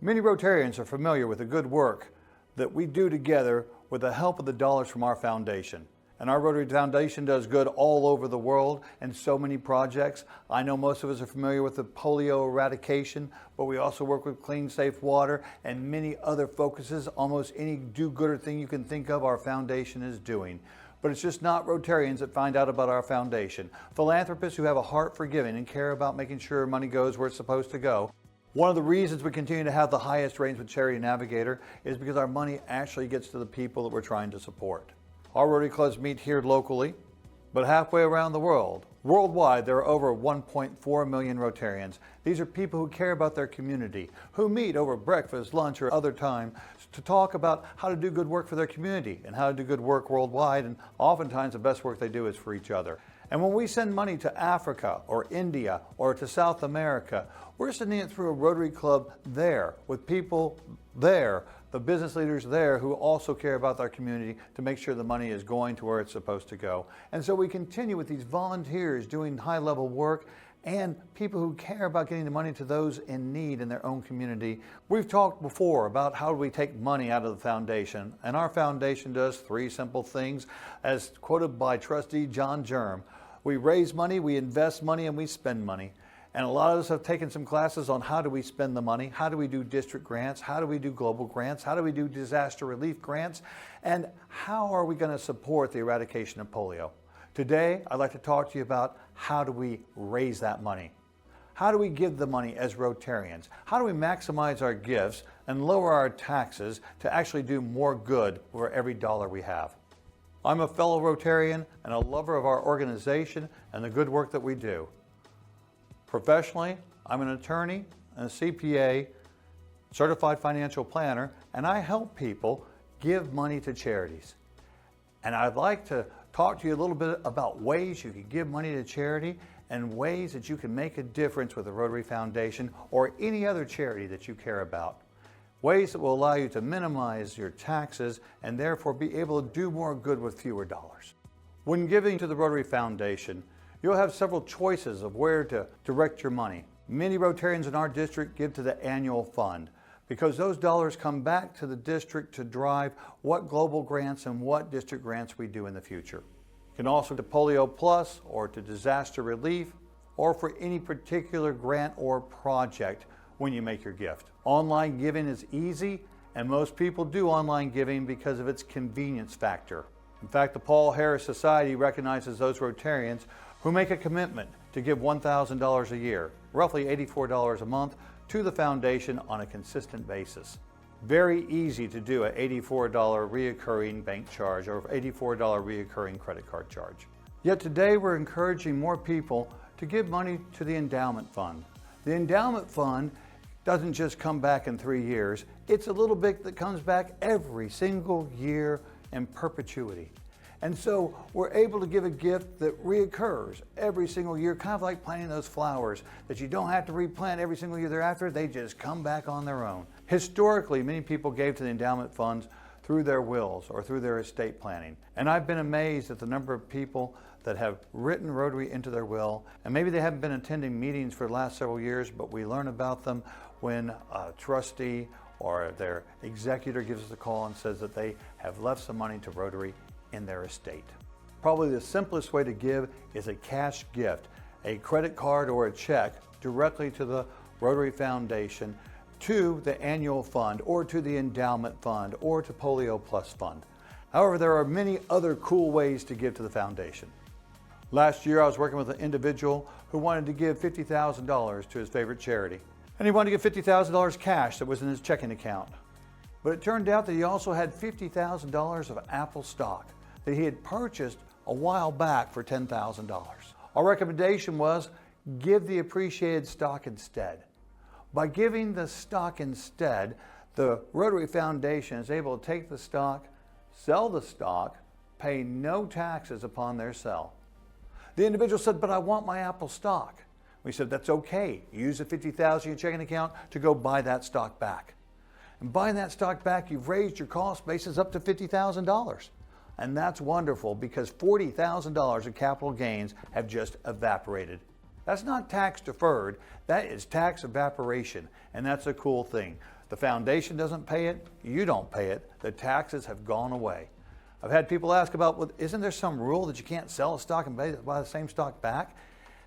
Many Rotarians are familiar with the good work that we do together with the help of the dollars from our foundation. And our Rotary Foundation does good all over the world in so many projects. I know most of us are familiar with the polio eradication, but we also work with clean, safe water and many other focuses. Almost any do-gooder thing you can think of, our foundation is doing. But it's just not Rotarians that find out about our foundation. Philanthropists who have a heart for giving and care about making sure money goes where it's supposed to go. One of the reasons we continue to have the highest ratings with Charity Navigator is because our money actually gets to the people that we're trying to support. Our Rotary clubs meet here locally, but halfway around the world. Worldwide, there are over 1.4 million Rotarians. These are people who care about their community, who meet over breakfast, lunch, or other time to talk about how to do good work for their community and how to do good work worldwide, and oftentimes the best work they do is for each other. And when we send money to Africa or India or to South America, we're sending it through a Rotary Club there with people there, the business leaders there who also care about their community to make sure the money is going to where it's supposed to go. And so we continue with these volunteers doing high-level work and people who care about getting the money to those in need in their own community. We've talked before about how we take money out of the foundation, and our foundation does three simple things, as quoted by trustee John Germ. We raise money, we invest money, and we spend money. And a lot of us have taken some classes on how do we spend the money, how do we do district grants, how do we do global grants, how do we do disaster relief grants, and how are we going to support the eradication of polio. Today, I'd like to talk to you about how do we raise that money. How do we give the money as Rotarians? How do we maximize our gifts and lower our taxes to actually do more good for every dollar we have? I'm a fellow Rotarian and a lover of our organization and the good work that we do. Professionally, I'm an attorney and a CPA, certified financial planner, and I help people give money to charities. And I'd like to talk to you a little bit about ways you can give money to charity and ways that you can make a difference with the Rotary Foundation or any other charity that you care about. Ways that will allow you to minimize your taxes and therefore be able to do more good with fewer dollars. When giving to the Rotary Foundation, you'll have several choices of where to direct your money. Many Rotarians in our district give to the annual fund because those dollars come back to the district to drive what global grants and what district grants we do in the future. You can also to Polio Plus or to disaster relief or for any particular grant or project when you make your gift. Online giving is easy, and most people do online giving because of its convenience factor. In fact, the Paul Harris Society recognizes those Rotarians who make a commitment to give $1,000 a year, roughly $84 a month, to the foundation on a consistent basis. Very easy to do an $84 reoccurring bank charge or $84 reoccurring credit card charge. Yet today we're encouraging more people to give money to the endowment fund. The endowment fund doesn't just come back in 3 years, it's a little bit that comes back every single year in perpetuity. And so we're able to give a gift that reoccurs every single year, kind of like planting those flowers that you don't have to replant every single year thereafter, they just come back on their own. Historically, many people gave to the endowment funds through their wills or through their estate planning. And I've been amazed at the number of people that have written Rotary into their will, and maybe they haven't been attending meetings for the last several years, but we learn about them when a trustee or their executor gives us a call and says that they have left some money to Rotary in their estate. Probably the simplest way to give is a cash gift, a credit card or a check directly to the Rotary Foundation, to the annual fund or to the endowment fund or to Polio Plus fund. However, there are many other cool ways to give to the foundation. Last year I was working with an individual who wanted to give $50,000 to his favorite charity. And he wanted to give $50,000 cash that was in his checking account. But it turned out that he also had $50,000 of Apple stock that he had purchased a while back for $10,000. Our recommendation was give the appreciated stock instead. By giving the stock instead, the Rotary Foundation is able to take the stock, sell the stock, pay no taxes upon their sale. The individual said, but I want my Apple stock. We said, that's okay. Use the $50,000 in your checking account to go buy that stock back. And buying that stock back, you've raised your cost basis up to $50,000. And that's wonderful because $40,000 of capital gains have just evaporated. That's not tax deferred, that is tax evaporation, and that's a cool thing. The foundation doesn't pay it, you don't pay it, the taxes have gone away. I've had people ask about, well, isn't there some rule that you can't sell a stock and buy the same stock back?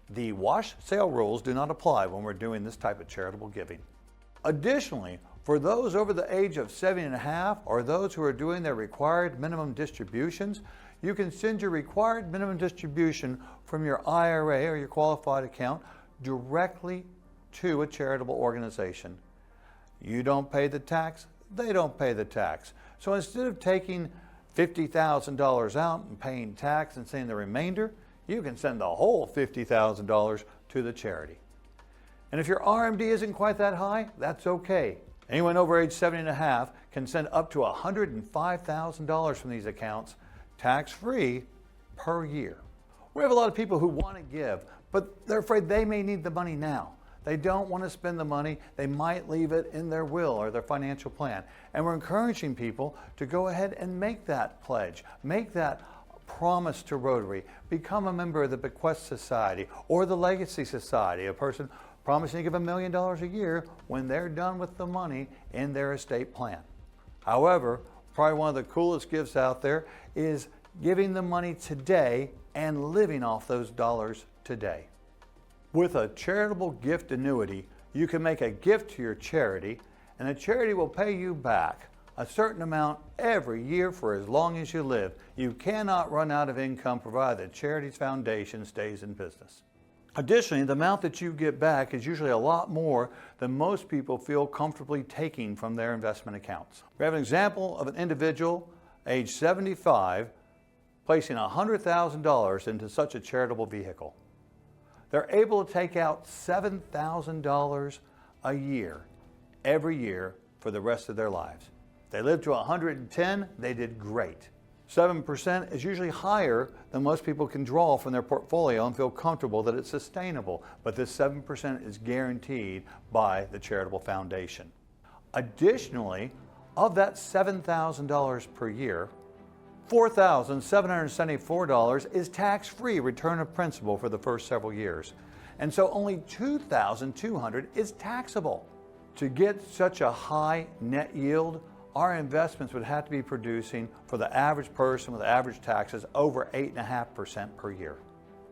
The wash sale rules do not apply when we're doing this type of charitable giving. Additionally, for those over the age of 70.5 or those who are doing their required minimum distributions, you can send your required minimum distribution from your IRA or your qualified account directly to a charitable organization. You don't pay the tax, they don't pay the tax. So instead of taking $50,000 out and paying tax and sending the remainder, you can send the whole $50,000 to the charity. And if your RMD isn't quite that high, that's okay. Anyone over age 70.5 can send up to $105,000 from these accounts tax-free per year. We have a lot of people who want to give, but they're afraid they may need the money now. They don't want to spend the money. They might leave it in their will or their financial plan. And we're encouraging people to go ahead and make that pledge, make that promise to Rotary, become a member of the Bequest Society or the Legacy Society, a person promising to give $1 million a year when they're done with the money in their estate plan. However, probably one of the coolest gifts out there is giving the money today and living off those dollars today. With a charitable gift annuity, you can make a gift to your charity and the charity will pay you back a certain amount every year for as long as you live. You cannot run out of income provided the charity's foundation stays in business. Additionally, the amount that you get back is usually a lot more than most people feel comfortably taking from their investment accounts. We have an example of an individual, age 75, placing $100,000 into such a charitable vehicle. They're able to take out $7,000 a year, every year, for the rest of their lives. If they live to 110, they did great. 7% is usually higher than most people can draw from their portfolio and feel comfortable that it's sustainable, but this 7% is guaranteed by the charitable foundation. Additionally, of that $7,000 per year, $4,774 is tax-free return of principal for the first several years. And so only $2,200 is taxable. To get such a high net yield, our investments would have to be producing for the average person with average taxes over 8.5% per year.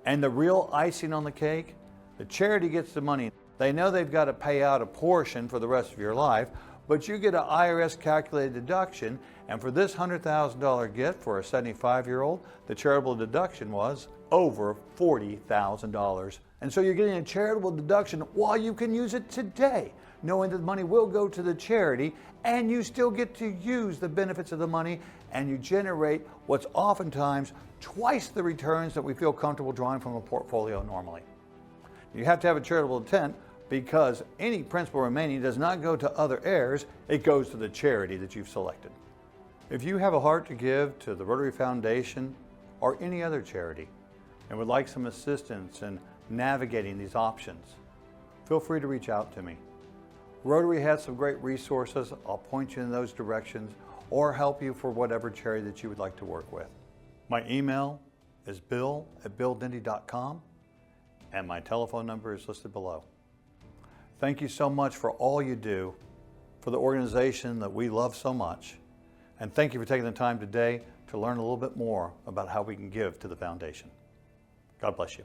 And the real icing on the cake, the charity gets the money. They know they've got to pay out a portion for the rest of your life, but you get an IRS calculated deduction, and for this $100,000 gift for a 75-year-old, the charitable deduction was over $40,000. And so you're getting a charitable deduction while you can use it today, knowing that the money will go to the charity, and you still get to use the benefits of the money, and you generate what's oftentimes twice the returns that we feel comfortable drawing from a portfolio normally. You have to have a charitable intent, because any principal remaining does not go to other heirs, it goes to the charity that you've selected. If you have a heart to give to the Rotary Foundation or any other charity and would like some assistance in navigating these options, feel free to reach out to me. Rotary has some great resources. I'll point you in those directions or help you for whatever charity that you would like to work with. My email is bill@billdendy.com and my telephone number is listed below. Thank you so much for all you do for the organization that we love so much. And thank you for taking the time today to learn a little bit more about how we can give to the foundation. God bless you.